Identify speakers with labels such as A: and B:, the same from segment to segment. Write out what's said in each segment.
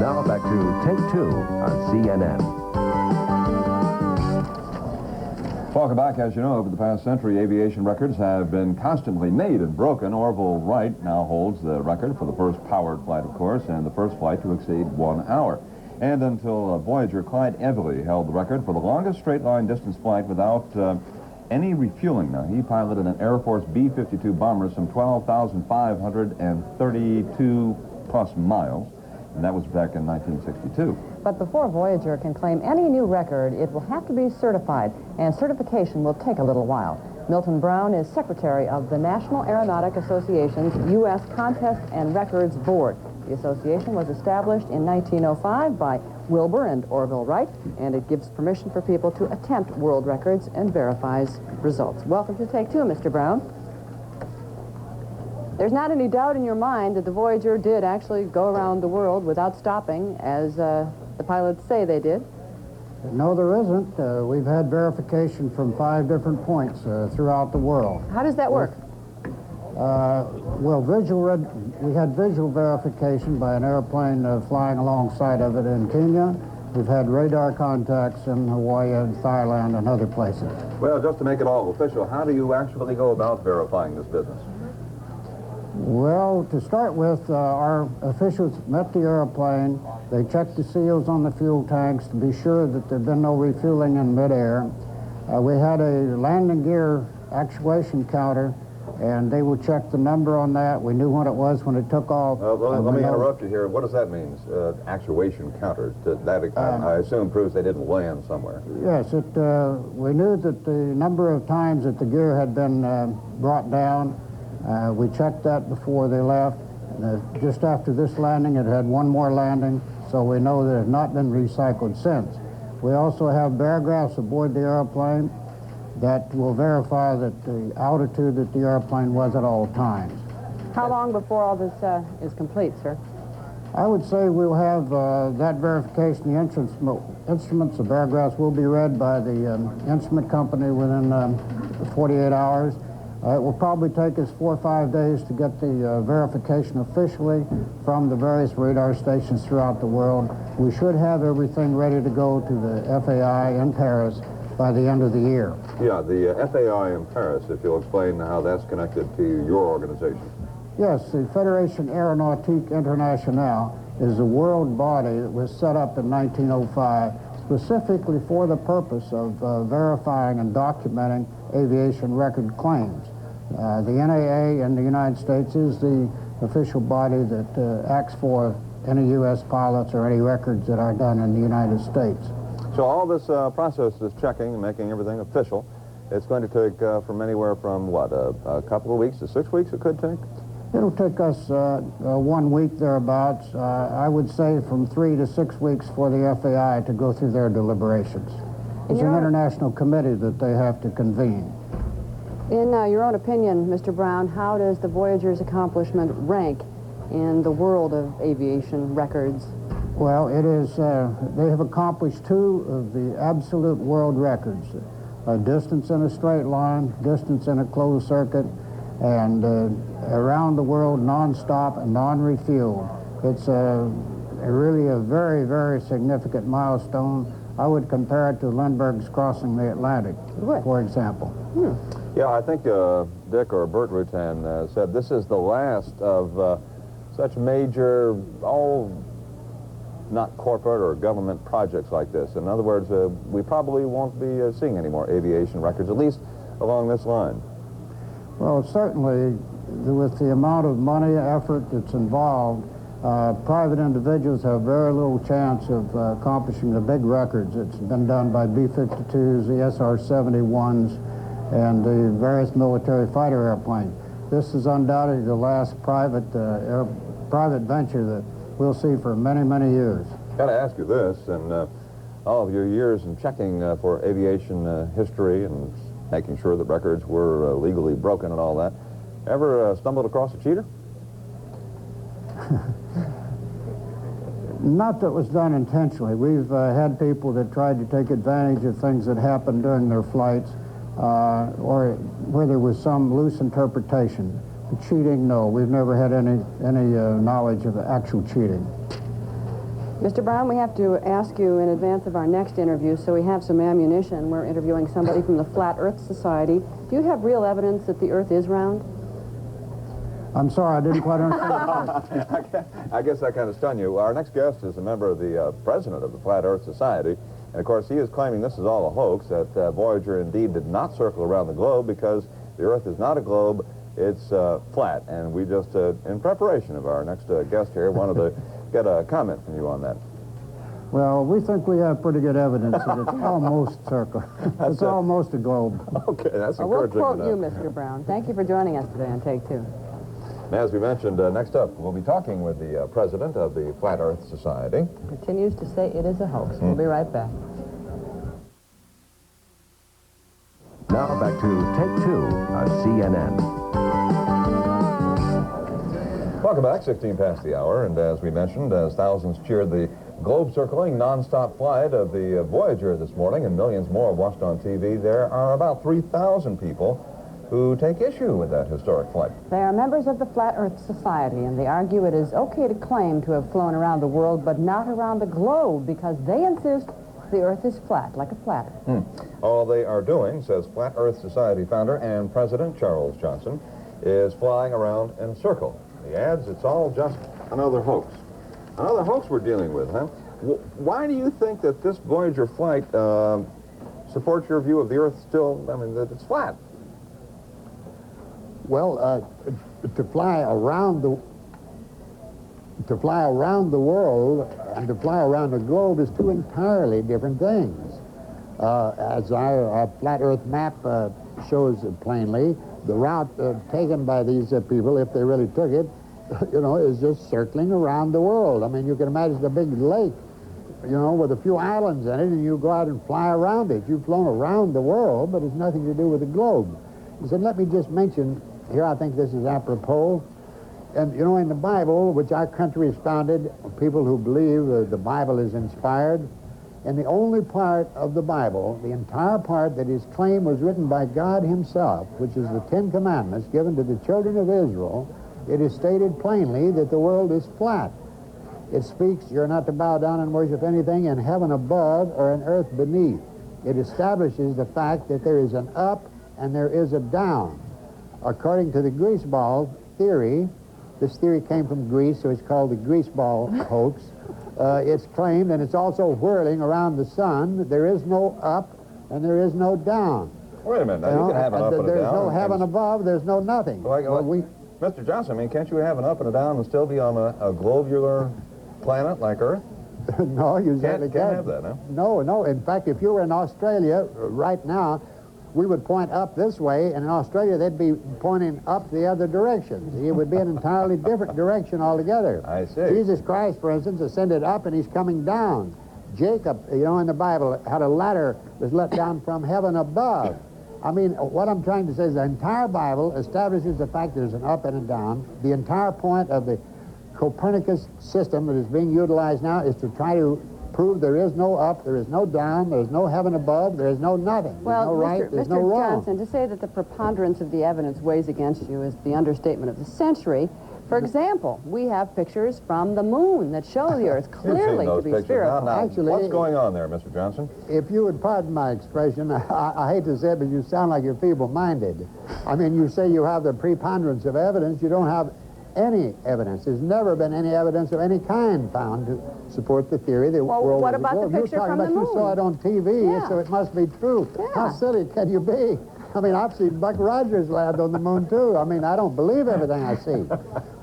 A: Now back to Take Two on CNN.
B: Welcome back. As you know, over the past century, aviation records have been constantly made and broken. Orville Wright now holds the record for the first powered flight, of course, and the first flight to exceed 1 hour. And until Voyager, Clyde Everly held the record for the longest straight-line distance flight without any refueling. Now, he piloted an Air Force B-52 bomber some 12,532 plus miles, and that was back in 1962.
C: But before Voyager can claim any new record, it will have to be certified, and certification will take a little while. Milton Brown is secretary of the National Aeronautic Association's U.S. Contest and Records Board. The association was established in 1905 by Wilbur and Orville Wright, and it gives permission for people to attempt world records and verifies results. Welcome to Take Two, Mr. Brown. There's not any doubt in your mind that the Voyager did actually go around the world without stopping, as the pilots say they did.
D: No, there isn't. We've had verification from 5 different points throughout the world.
C: How does that work?
D: Well, we had visual verification by an airplane flying alongside of it in Kenya. We've had radar contacts in Hawaii and Thailand and other places.
B: Well, just to make it all official, how do you actually go about verifying this business?
D: Well, to start with, our officials met the airplane. They checked the seals on the fuel tanks to be sure that there'd been no refueling in midair. We had a landing gear actuation counter, and they would check the number on that. We knew what it was when it took off.
B: Let me interrupt you here. What does that mean, actuation counter? That, I assume, proves they didn't land somewhere.
D: Yes, we knew that the number of times that the gear had been brought down. We checked that before they left. Just after this landing, it had one more landing, so we know that it has not been recycled since. We also have barographs aboard the airplane that will verify that the altitude that the airplane was at all times.
C: How long before all this is complete, sir?
D: I would say we'll have that verification. The instruments, the barographs, will be read by the instrument company within 48 hours. It will probably take us 4 or 5 days to get the verification officially from the various radar stations throughout the world. We should have everything ready to go to the FAI in Paris by the end of the year.
B: Yeah, the FAI in Paris, if you'll explain how that's connected to your organization.
D: Yes, the Fédération Aéronautique Internationale is a world body that was set up in 1905 specifically for the purpose of verifying and documenting aviation record claims. The NAA in the United States is the official body that acts for any U.S. pilots or any records that are done in the United States.
B: So all this process is checking and making everything official. It's going to take from anywhere from, what, a couple of weeks to 6 weeks it could take?
D: It'll take us 1 week thereabouts. I would say from 3 to 6 weeks for the FAI to go through their deliberations. It's an international committee that they have to convene.
C: In your own opinion, Mr. Brown, how does the Voyager's accomplishment rank in the world of aviation records?
D: Well, it is, they have accomplished 2 of the absolute world records. Distance in a straight line, distance in a closed circuit, and around the world non-stop and non-refueled. It's really a very, very significant milestone. I would compare it to Lindbergh's crossing the Atlantic, for example.
B: Yeah, I think Dick or Bert Rutan said this is the last of such major, not corporate or government projects like this. In other words, we probably won't be seeing any more aviation records, at least along this line.
D: Well, certainly, with the amount of money, effort that's involved, private individuals have very little chance of accomplishing the big records. It's been done by B-52s, the SR-71s, and the various military fighter airplanes. This is undoubtedly the last private venture that we'll see for many, many years.
B: Got to ask you this, and all of your years in checking for aviation history and making sure that records were legally broken and all that, ever stumbled across a cheater?
D: Not that was done intentionally. We've had people that tried to take advantage of things that happened during their flights, or where there was some loose interpretation. Cheating, no. We've never had any knowledge of actual cheating.
C: Mr. Brown, we have to ask you in advance of our next interview, so we have some ammunition. We're interviewing somebody from the Flat Earth Society. Do you have real evidence that the Earth is round?
D: I'm sorry, I didn't quite understand.
B: I guess that kind of stunned you. Our next guest is a member of the president of the Flat Earth Society. And, of course, he is claiming this is all a hoax, that Voyager indeed did not circle around the globe because the Earth is not a globe, it's flat. And we just, in preparation of our next guest here, wanted to get a comment from you on that.
D: Well, we think we have pretty good evidence that it's almost circle. It's almost a globe.
B: Okay, that's
C: We'll
B: encouraging.
C: quote you, Mr. Brown. Thank you for joining us today on Take Two.
B: And as we mentioned, next up, we'll be talking with the president of the Flat Earth Society.
C: Continues to say it is a hoax. We'll be right back.
A: Now back to Take Two on CNN.
B: Welcome back, 16 past the hour, and as we mentioned, as thousands cheered the globe-circling, non-stop flight of the Voyager this morning, and millions more watched on TV, there are about 3,000 people who take issue with that historic flight.
C: They are members of the Flat Earth Society, and they argue it is okay to claim to have flown around the world, but not around the globe, because they insist the Earth is flat, like a platter.
B: All they are doing, says Flat Earth Society founder and president Charles Johnson, is flying around in a circle. He adds it's all just another hoax. Another hoax we're dealing with, huh? Why do you think that this Voyager flight supports your view of the Earth still, I mean, that it's flat?
E: Well, to fly around the world and to fly around the globe is two entirely different things. As our flat Earth map shows plainly, the route taken by these people, if they really took it, you know, is just circling around the world. I mean, you can imagine a big lake, you know, with a few islands in it, and you go out and fly around it. You've flown around the world, but it's nothing to do with the globe. He said, let me just mention, here I think this is apropos, and you know, in the Bible, which our country is founded, people who believe the Bible is inspired, and the only part of the Bible, the entire part that is claimed was written by God himself, which is the Ten Commandments given to the children of Israel, it is stated plainly that the world is flat. It speaks, you're not to bow down and worship anything in heaven above or in earth beneath. It establishes the fact that there is an up and there is a down. According to the greaseball theory, this theory came from Greece, so it's called the greaseball hoax. It's claimed, and it's also whirling around the sun, there is no up and there is no down.
B: Wait a minute, now, you can have an up and a down.
E: There's no heaven above, there's no nothing.
B: Mr. Johnson, I mean, can't you have an up and a down and still be on a globular planet like Earth?
E: No, you certainly
B: can't have that, huh?
E: No. In fact, if you were in Australia right now, we would point up this way, and in Australia they'd be pointing up the other direction. It would be an entirely different direction altogether.
B: I see.
E: Jesus Christ, for instance, ascended up and he's coming down. Jacob, you know, in the Bible, had a ladder that was let down from heaven above. I mean, what I'm trying to say is the entire Bible establishes the fact there's an up and a down. The entire point of the Copernicus system that is being utilized now is to try to prove there is no up, there is no down, there's no heaven above, there is no nothing. There's no right, there's no wrong.
C: Johnson, to say that the preponderance of the evidence weighs against you is the understatement of the century. For example, we have pictures from the moon that show the Earth clearly to be spherical.
B: Now,
E: actually,
B: what's going on there, Mr. Johnson?
E: If you would pardon my expression, I hate to say it, but you sound like you're feeble-minded. I mean, you say you have the preponderance of evidence, you don't have any evidence. There's never been any evidence of any kind found to support the theory that world
C: what about the picture from the moon?
E: You saw it on TV, so it must be true.
C: Yeah.
E: How silly can you be? I mean, I've seen Buck Rogers land on the moon, too. I mean, I don't believe everything I see.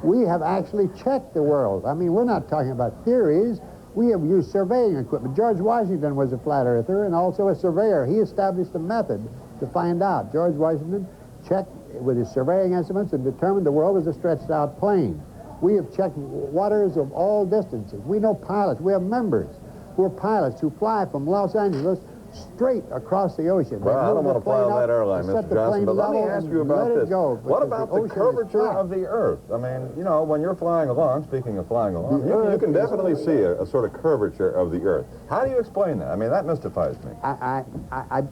E: We have actually checked the world. I mean, we're not talking about theories. We have used surveying equipment. George Washington was a flat earther and also a surveyor. He established a method to find out. George Washington checked with his surveying instruments and determined the world was a stretched out plain. We have checked waters of all distances. We know pilots. We have members who are pilots who fly from Los Angeles straight across the ocean.
B: Well, I don't want to plow that airline, Mr. Johnson, but let me ask you about this. What about the curvature of the Earth? I mean, you know, when you're flying along, speaking of flying along, you can definitely see a sort of curvature of the Earth. How do you explain that? I mean, that mystifies me.
E: I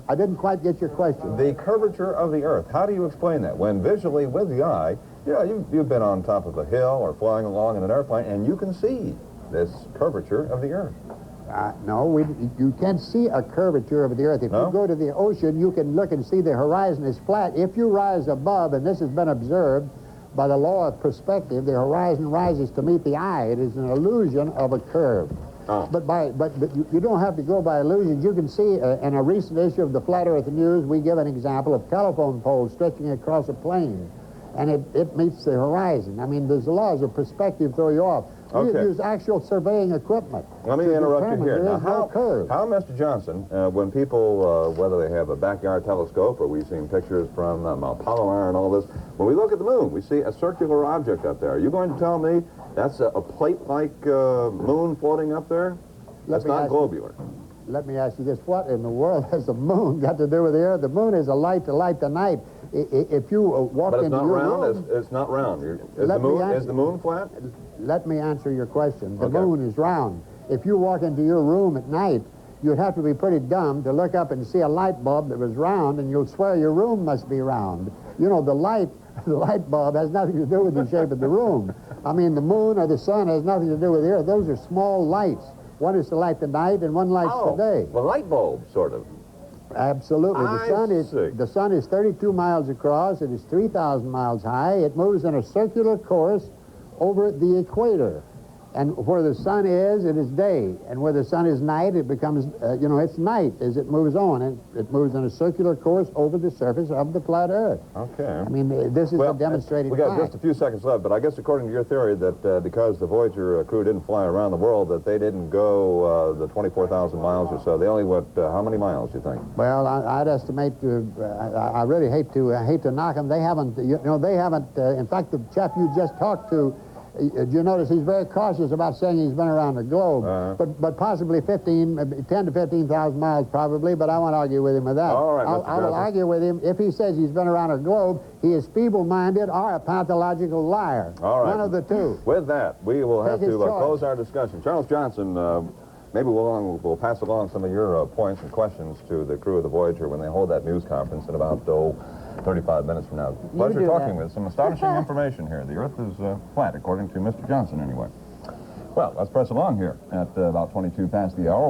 E: didn't quite get your question.
B: The curvature of the Earth, how do you explain that? When visually, with the eye, you know, you've been on top of a hill or flying along in an airplane, and you can see this curvature of the Earth.
E: No, you can't see a curvature of the Earth. If
B: No?
E: you go to the ocean, you can look and see the horizon is flat. If you rise above, and this has been observed by the law of perspective, the horizon rises to meet the eye. It is an illusion of a curve.
B: Oh.
E: But you don't have to go by illusions. You can see in a recent issue of the Flat Earth News, we give an example of telephone poles stretching across a plane, and it meets the horizon. I mean, there's laws of perspective throw you off. We
B: Okay.
E: use actual surveying equipment.
B: Let me
E: to
B: interrupt you
E: determine
B: here.
E: there
B: Now,
E: is no curve.
B: how, Mr. Johnson, when people, whether they have a backyard telescope or we've seen pictures from Apollo and all this, when we look at the moon, we see a circular object up there. Are you going to tell me that's a plate-like moon floating up there? That's not globular.
E: Let me ask you this. What in the world has the moon got to do with the Earth? The moon is a light to light the night. If you walk
B: But it's
E: into
B: not
E: your
B: round.
E: room...
B: It's not round. Is the moon flat?
E: Let me answer your question. The
B: Okay.
E: moon is round. If you walk into your room at night, you'd have to be pretty dumb to look up and see a light bulb that was round, and you'll swear your room must be round. You know, the light bulb has nothing to do with the shape of the room. I mean, the moon or the sun has nothing to do with the Earth. Those are small lights. One is to light the night, and one lights the day.
B: Well, light bulb, sort of.
E: Absolutely.
B: see.
E: The sun is 32 miles across. It is 3,000 miles high. It moves in a circular course over the equator. And where the sun is, it is day. And where the sun is night, it becomes, it's night as it moves on. And it moves in a circular course over the surface of the flat Earth.
B: Okay.
E: I mean, this is a demonstrated
B: we got
E: fact.
B: just a few seconds left, but I guess according to your theory that because the Voyager crew didn't fly around the world, that they didn't go the 24,000 miles or so. They only went how many miles, you think?
E: Well, I'd estimate I really hate to knock them. They haven't, in fact, the chap you just talked to, you notice he's very cautious about saying he's been around the globe, but possibly 10 to 15,000 miles probably, but I won't argue with him with that.
B: All right,
E: I will argue with him if he says he's been around the globe, he is feeble-minded or a pathological liar.
B: All right.
E: One of the two.
B: With that, we will have
E: Take
B: to
E: his choice.
B: close our discussion. Charles Johnson, maybe we'll pass along some of your points and questions to the crew of the Voyager when they hold that news conference in about, 35 minutes from now. Pleasure
C: do
B: talking
C: that.
B: with some astonishing information here. The Earth is flat, according to Mr. Johnson, anyway. Well, let's press along here at about 22 past the hour.